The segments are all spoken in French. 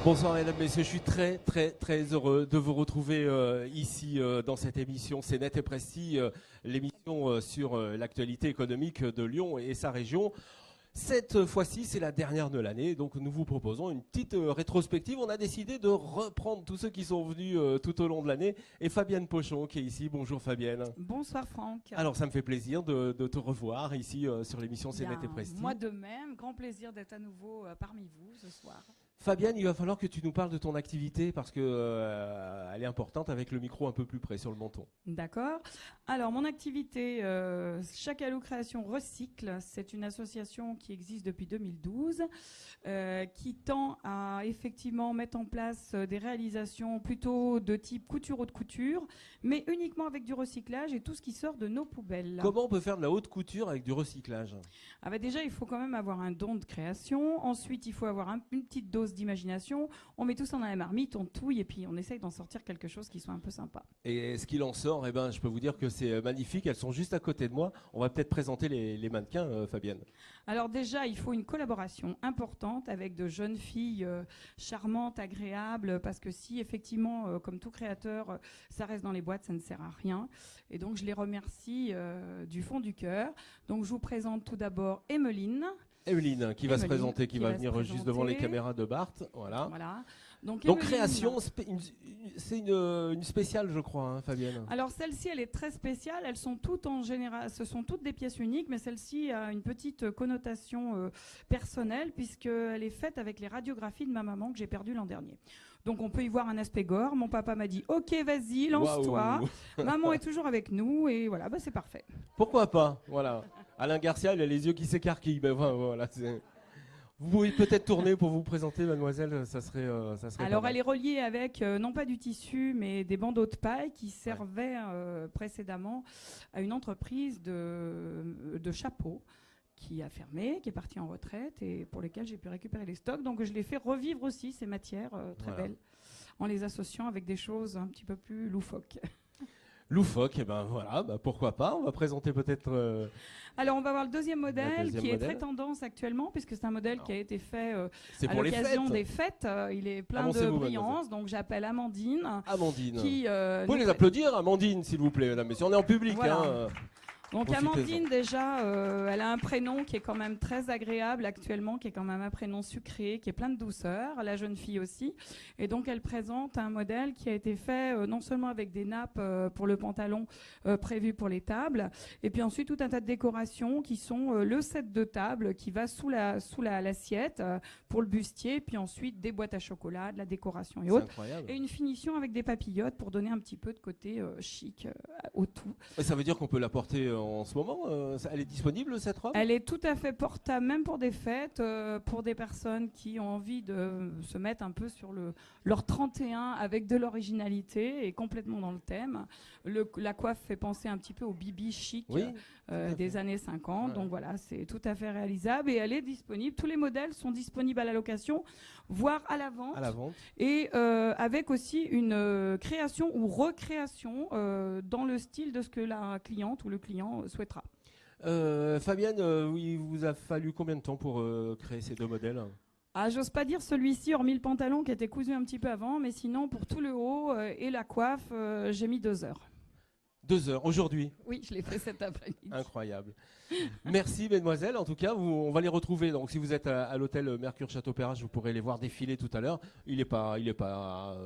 Bonsoir mesdames, messieurs, je suis très heureux de vous retrouver ici dans cette émission C'est Net et Précis, l'émission sur l'actualité économique de Lyon et sa région. Cette fois-ci, c'est la dernière de l'année, donc nous vous proposons une petite rétrospective. On a décidé de reprendre tous ceux qui sont venus tout au long de l'année. Et Fabienne Pochon qui est ici. Bonjour Fabienne. Bonsoir Franck. Alors ça me fait plaisir de te revoir ici sur l'émission C'est Net et Précis. Moi de même, grand plaisir d'être à nouveau parmi vous ce soir. Fabienne, il va falloir que tu nous parles de ton activité parce que elle est importante avec le micro un peu plus près sur le menton. D'accord. Alors mon activité, Chacalou Création Recycle, c'est une association qui existe depuis 2012, qui tend à effectivement mettre en place des réalisations plutôt de type couture haute couture, mais uniquement avec du recyclage et tout ce qui sort de nos poubelles. Comment on peut faire de la haute couture avec du recyclage ? Ah bah déjà, il faut quand même avoir un don de création. Ensuite, il faut avoir une petite dose d'imagination. On met tout ça dans la marmite, on touille et puis on essaye d'en sortir quelque chose qui soit un peu sympa. Et ce qu'il en sort, eh ben, je peux vous dire que c'est magnifique. Elles sont juste à côté de moi. On va peut-être présenter les mannequins, Fabienne. Alors déjà, il faut une collaboration importante avec de jeunes filles charmantes, agréables, parce que si effectivement, comme tout créateur, ça reste dans les boîtes, ça ne sert à rien. Et donc, je les remercie du fond du cœur. Donc, je vous présente tout d'abord Emeline. Evelyne qui va se présenter, qui va venir juste devant les caméras de Bart. Voilà. Donc création, c'est une spéciale, je crois, hein, Fabienne. Alors celle-ci, elle est très spéciale. Elles sont toutes en général, ce sont toutes des pièces uniques, mais celle-ci a une petite connotation personnelle puisqu'elle est faite avec les radiographies de ma maman que j'ai perdue l'an dernier. Donc on peut y voir un aspect gore. Mon papa m'a dit OK, vas-y, lance-toi. Maman est toujours avec nous et voilà, bah, c'est parfait. Pourquoi pas, voilà. Alain Garcia, il a les yeux qui s'écarquillent. Ben voilà. Vous pouvez peut-être tourner pour vous présenter, mademoiselle, ça serait Alors, elle est reliée avec, non pas du tissu, mais des bandeaux de paille qui servaient précédemment à une entreprise de chapeaux qui a fermé, qui est partie en retraite et pour lesquels j'ai pu récupérer les stocks. Donc, je les fais revivre aussi, ces matières très belles, en les associant avec des choses un petit peu plus loufoques. Loufoque, et ben voilà, bah pourquoi pas. On va présenter peut-être. Alors on va voir le deuxième modèle qui est très tendance actuellement puisque c'est un modèle qui a été fait à l'occasion des fêtes. Il est plein de brillance, donc j'appelle Amandine. Amandine. Vous pouvez les applaudir, Amandine, s'il vous plaît, mesdames, messieurs. On est en public. Voilà. Hein. Donc Amandine, déjà, elle a un prénom qui est quand même très agréable actuellement, qui est quand même un prénom sucré, qui est plein de douceur, la jeune fille aussi. Et donc elle présente un modèle qui a été fait non seulement avec des nappes pour le pantalon prévu pour les tables, et puis ensuite tout un tas de décorations qui sont le set de table qui va sous l'assiette pour le bustier, puis ensuite des boîtes à chocolat, de la décoration et autres. Incroyable. Et une finition avec des papillotes pour donner un petit peu de côté chic au tout. Et ça veut dire qu'on peut la porter en ce moment, elle est disponible cette robe ? Elle est tout à fait portable, même pour des fêtes, pour des personnes qui ont envie de se mettre un peu sur leur 31 avec de l'originalité et complètement dans le thème. La coiffe fait penser un petit peu au bibi chic des années 50. Ouais. Donc voilà, c'est tout à fait réalisable et elle est disponible. Tous les modèles sont disponibles à la location, voire à la vente. Et avec aussi une création ou recréation dans le style de ce que la cliente ou le client souhaitera. Fabienne, il vous a fallu combien de temps pour créer ces deux modèles ? Ah, j'ose pas dire celui-ci, hormis le pantalon qui était cousu un petit peu avant, mais sinon pour tout le haut et la coiffe, j'ai mis 2 heures. 2 heures, aujourd'hui ? Oui, je l'ai fait cet après-midi. Incroyable. Merci, mesdemoiselles. En tout cas, on va les retrouver. Donc, si vous êtes à l'hôtel Mercure Château-Perrache, vous pourrez les voir défiler tout à l'heure. Il n'est pas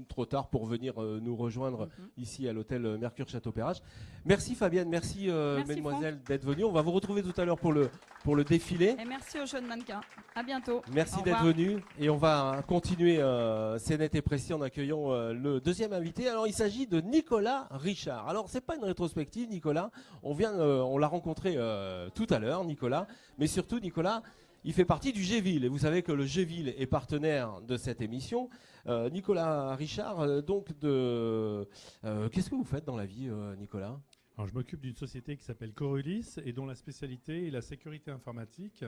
trop tard pour venir nous rejoindre ici à l'hôtel Mercure Château-Perrache. Merci, Fabienne. Merci mesdemoiselles, d'être venues. On va vous retrouver tout à l'heure pour le défilé. Et merci aux jeunes mannequins. À bientôt. Merci d'être venus. Et on va continuer C'est Net et Précis en accueillant le deuxième invité. Alors, il s'agit de Nicolas Richard. Alors, c'est pas une rétrospective, Nicolas. On l'a rencontré tout à l'heure, Nicolas. Mais surtout, Nicolas, il fait partie du Géville. Et vous savez que le Géville est partenaire de cette émission. Nicolas Richard, qu'est-ce que vous faites dans la vie, Nicolas ? Alors, je m'occupe d'une société qui s'appelle Corulis et dont la spécialité est la sécurité informatique.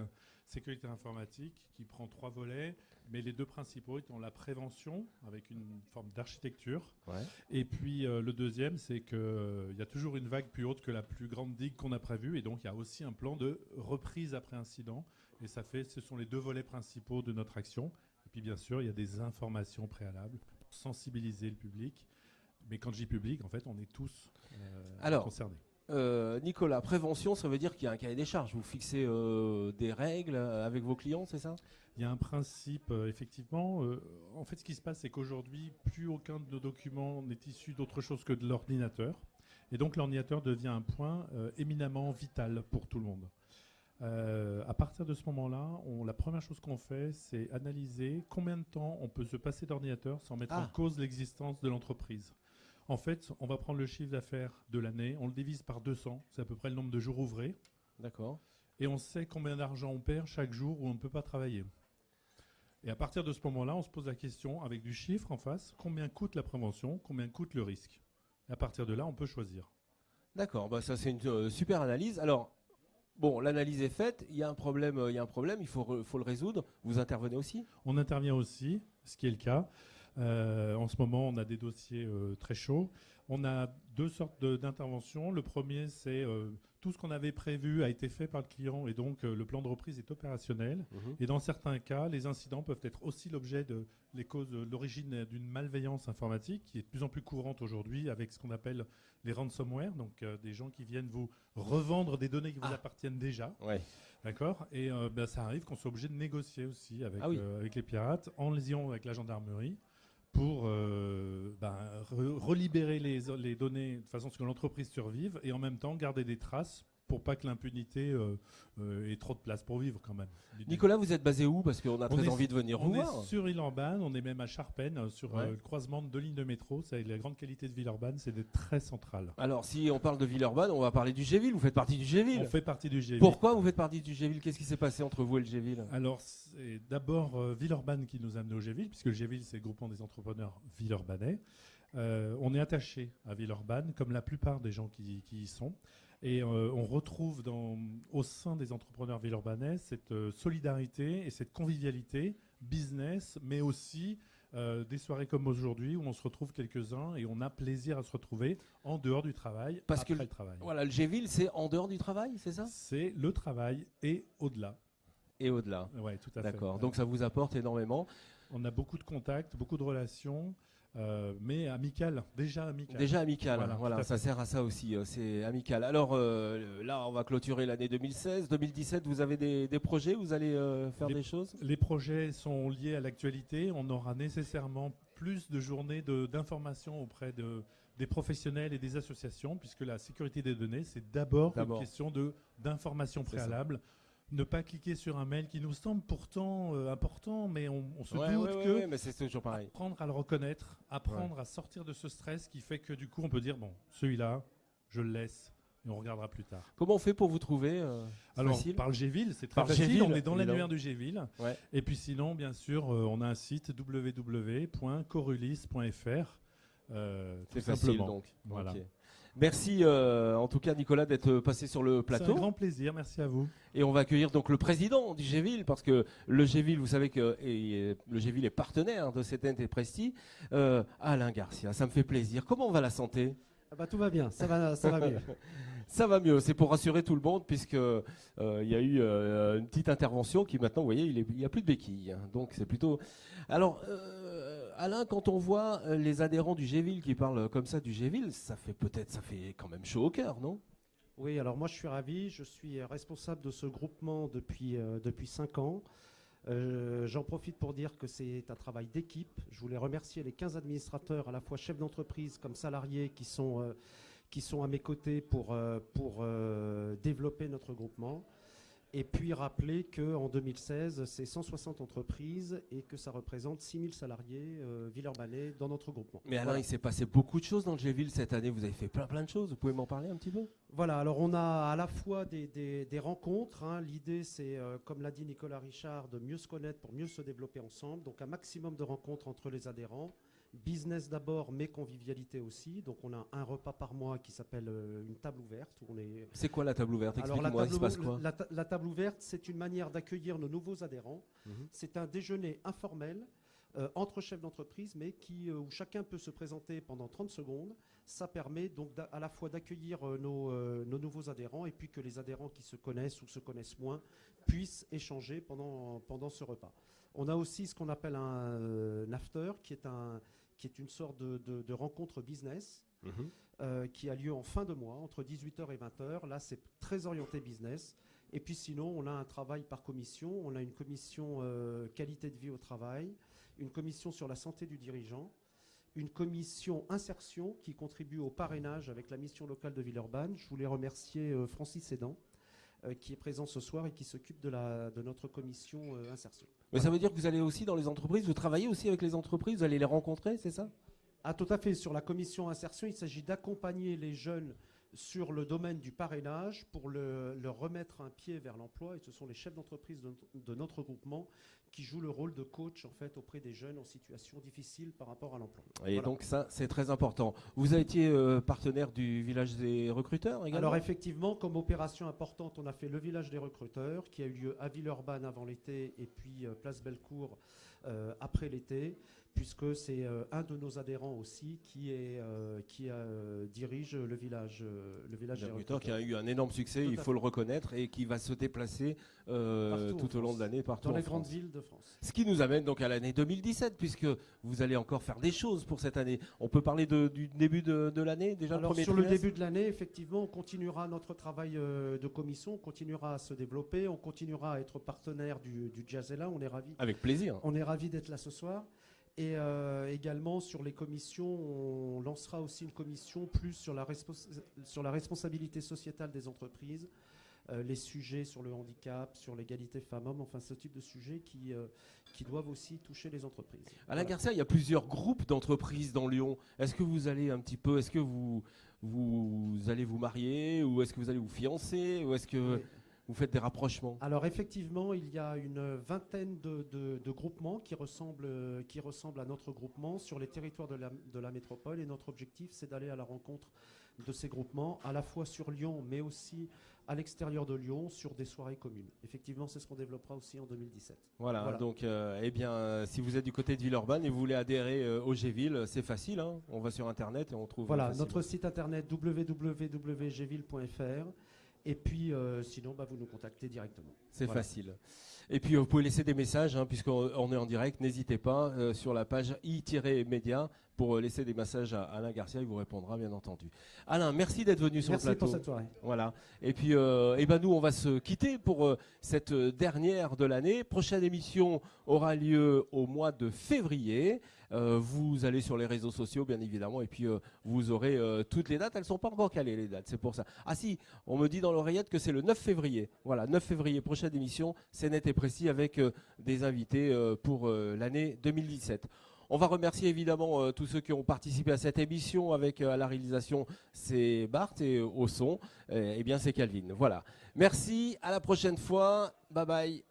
Sécurité informatique qui prend 3 volets, mais les 2 principaux étant la prévention avec une forme d'architecture. Ouais. Et puis le deuxième, c'est qu'il y a toujours une vague plus haute que la plus grande digue qu'on a prévue. Et donc il y a aussi un plan de reprise après incident. Et ce sont les 2 volets principaux de notre action. puis bien sûr, il y a des informations préalables pour sensibiliser le public. Mais quand je dis public, en fait, on est tous concernés. Nicolas, prévention, ça veut dire qu'il y a un cahier des charges. Vous fixez des règles avec vos clients, c'est ça? Il y a un principe, effectivement. En fait, ce qui se passe, c'est qu'aujourd'hui, plus aucun de nos documents n'est issu d'autre chose que de l'ordinateur. Et donc, l'ordinateur devient un point éminemment vital pour tout le monde. À partir de ce moment-là, la première chose qu'on fait, c'est analyser combien de temps on peut se passer d'ordinateur sans mettre en cause l'existence de l'entreprise. En fait, on va prendre le chiffre d'affaires de l'année, on le divise par 200, c'est à peu près le nombre de jours ouvrés. D'accord. Et on sait combien d'argent on perd chaque jour où on ne peut pas travailler. Et à partir de ce moment-là, on se pose la question, avec du chiffre en face, combien coûte la prévention, combien coûte le risque. Et à partir de là, on peut choisir. D'accord, ça c'est une super analyse. Alors, bon, l'analyse est faite, il y a un problème, il faut le résoudre. Vous intervenez aussi? On intervient aussi, ce qui est le cas. En ce moment, on a des dossiers très chauds. On a deux sortes d'interventions. Le premier, c'est tout ce qu'on avait prévu a été fait par le client et donc le plan de reprise est opérationnel. Et dans certains cas, les incidents peuvent être aussi l'objet de l'origine d'une malveillance informatique qui est de plus en plus courante aujourd'hui avec ce qu'on appelle les ransomware, donc des gens qui viennent vous revendre des données qui vous appartiennent déjà. Ouais. D'accord. Et ça arrive qu'on soit obligé de négocier aussi avec les pirates en liaison avec la gendarmerie pour relibérer les données de façon à ce que l'entreprise survive et en même temps garder des traces pour pas que l'impunité ait trop de place pour vivre quand même. Nicolas, vous êtes basé où? Parce qu'on a très envie de venir vous voir. On est sur Villeurbanne, on est même à Charpennes, sur le croisement de deux lignes de métro. La grande qualité de Villeurbanne, c'est d'être très central. Alors, si on parle de Villeurbanne, on va parler du Géville. Vous faites partie du Géville? On fait partie du Géville. Pourquoi vous faites partie du Géville? Qu'est-ce qui s'est passé entre vous et le Géville? Alors, c'est d'abord Villeurbanne qui nous a amené au Géville, puisque le Géville, c'est le groupement des entrepreneurs villeurbanais. On est attaché à Villeurbanne, comme la plupart des gens qui y sont. Et on retrouve au sein des entrepreneurs villeurbanais cette solidarité et cette convivialité business, mais aussi des soirées comme aujourd'hui où on se retrouve quelques-uns et on a plaisir à se retrouver en dehors du travail, après le travail. Voilà, le Géville, c'est en dehors du travail, c'est ça? C'est le travail et au-delà. Et au-delà. Oui, tout à fait. D'accord, donc ça vous apporte énormément. On a beaucoup de contacts, beaucoup de relations. Mais amical, déjà amical. Déjà amical, voilà, ça sert à ça aussi, c'est amical. Alors là, on va clôturer l'année 2016. 2017, vous avez des projets, vous allez faire des choses? Les projets sont liés à l'actualité. On aura nécessairement plus de journées d'information auprès des professionnels et des associations, puisque la sécurité des données, c'est d'abord une question d'information préalable. Ne pas cliquer sur un mail qui nous semble pourtant important, mais on se doute mais c'est toujours pareil. Apprendre à le reconnaître, apprendre à sortir de ce stress qui fait que du coup on peut dire bon, celui-là, je le laisse et on regardera plus tard. Comment on fait pour vous trouver? Alors facile? par le Géville, c'est très facile, on est dans l'annuaire du Géville. Ouais. Et puis sinon, bien sûr, on a un site www.corulis.fr. C'est facile donc. Voilà. Okay. Merci en tout cas Nicolas d'être passé sur le plateau. C'est un grand plaisir, merci à vous. Et on va accueillir donc le président du Géville, parce que le Géville, vous savez que le Géville est partenaire de cette NT Presti, Alain Garcia. Ça me fait plaisir. Comment va la santé? Tout va bien, ça va mieux. Ça va mieux, c'est pour rassurer tout le monde, puisque il y a eu une petite intervention qui maintenant, vous voyez, il n'y a plus de béquilles. Donc c'est plutôt... Alors, Alain, quand on voit les adhérents du Géville qui parlent comme ça du Géville, ça fait quand même chaud au cœur, non? Oui, alors moi je suis ravi, je suis responsable de ce groupement depuis 5 ans. J'en profite pour dire que c'est un travail d'équipe. Je voulais remercier les 15 administrateurs, à la fois chefs d'entreprise comme salariés, qui sont à mes côtés pour développer notre groupement. Et puis rappeler qu'en 2016, c'est 160 entreprises et que ça représente 6000 salariés villeurbanais dans notre groupement. Mais Alain, il s'est passé beaucoup de choses dans le Géville cette année. Vous avez fait plein de choses. Vous pouvez m'en parler un petit peu? Voilà, alors on a à la fois des rencontres. L'idée, c'est, comme l'a dit Nicolas Richard, de mieux se connaître pour mieux se développer ensemble. Donc un maximum de rencontres entre les adhérents. Business d'abord, mais convivialité aussi. Donc on a un repas par mois qui s'appelle une table ouverte. C'est quoi la table ouverte? Explique-moi, il se passe quoi? La table ouverte, c'est une manière d'accueillir nos nouveaux adhérents. C'est un déjeuner informel entre chefs d'entreprise, mais où chacun peut se présenter pendant 30 secondes. Ça permet donc à la fois d'accueillir nos nouveaux adhérents et puis que les adhérents qui se connaissent ou se connaissent moins puissent échanger pendant ce repas. On a aussi ce qu'on appelle un after, qui est une sorte de rencontre business qui a lieu en fin de mois, entre 18h et 20h. Là, c'est très orienté business. Et puis sinon, on a un travail par commission. On a une commission qualité de vie au travail, une commission sur la santé du dirigeant, une commission insertion qui contribue au parrainage avec la mission locale de Villeurbanne. Je voulais remercier Francis Sédan, qui est présent ce soir et qui s'occupe de notre commission insertion. Mais ça veut dire que vous allez aussi dans les entreprises, vous travaillez aussi avec les entreprises, vous allez les rencontrer, c'est ça? Ah, tout à fait. Sur la commission insertion, il s'agit d'accompagner les jeunes sur le domaine du parrainage pour leur remettre un pied vers l'emploi. Et ce sont les chefs d'entreprise de notre groupement qui jouent le rôle de coach en fait, auprès des jeunes en situation difficile par rapport à l'emploi. Et voilà. Donc ça, c'est très important. Vous avez été partenaire du village des recruteurs également? Alors effectivement, comme opération importante, on a fait le village des recruteurs qui a eu lieu à Villeurbanne avant l'été et puis Place Bellecour après l'été, puisque c'est un de nos adhérents aussi qui dirige le village des recruteurs. Qui a eu un énorme succès, il faut le reconnaître, et qui va se déplacer tout au long de l'année partout dans les grandes villes de France. Ce qui nous amène donc à l'année 2017, puisque vous allez encore faire des choses pour cette année. On peut parler du début de l'année déjà? Alors sur le début de l'année, effectivement, on continuera notre travail de commission, on continuera à se développer, on continuera à être partenaire du Jazzella. On est ravis. Avec plaisir. On est ravis d'être là ce soir. Et également sur les commissions, on lancera aussi une commission plus sur la responsabilité sociétale des entreprises, les sujets sur le handicap, sur l'égalité femmes-hommes, enfin ce type de sujets qui doivent aussi toucher les entreprises. Alain Garcia, il y a plusieurs groupes d'entreprises dans Lyon. Est-ce que vous allez un petit peu, est-ce que vous allez vous marier, ou est-ce que vous allez vous fiancer, ou est-ce que... Oui. Vous faites des rapprochements? Alors effectivement, il y a une vingtaine de groupements qui ressemblent à notre groupement sur les territoires de la métropole. Et notre objectif, c'est d'aller à la rencontre de ces groupements, à la fois sur Lyon, mais aussi à l'extérieur de Lyon, sur des soirées communes. Effectivement, c'est ce qu'on développera aussi en 2017. Voilà. Donc eh bien, si vous êtes du côté de Villeurbanne et vous voulez adhérer au Gville, c'est facile, hein. On va sur Internet et on trouve... Voilà, notre site internet www.gville.fr. Et puis, sinon, vous nous contactez directement. C'est facile. Et puis, vous pouvez laisser des messages, hein, puisqu'on est en direct. N'hésitez pas sur la page i-média pour laisser des messages à Alain Garcia. Il vous répondra, bien entendu. Alain, merci d'être venu sur le plateau. Merci pour cette soirée. Voilà. Et puis, nous, on va se quitter pour cette dernière de l'année. Prochaine émission aura lieu au mois de février. Vous allez sur les réseaux sociaux, bien évidemment, et puis vous aurez toutes les dates. Elles ne sont pas encore calées, les dates, c'est pour ça. Ah si, on me dit dans l'oreillette que c'est le 9 février. Voilà, 9 février, prochaine émission, c'est net et précis, avec des invités pour l'année 2017. On va remercier évidemment tous ceux qui ont participé à cette émission. Avec à la réalisation, c'est Bart, et au son, eh bien c'est Calvin. Voilà. Merci, à la prochaine fois. Bye bye.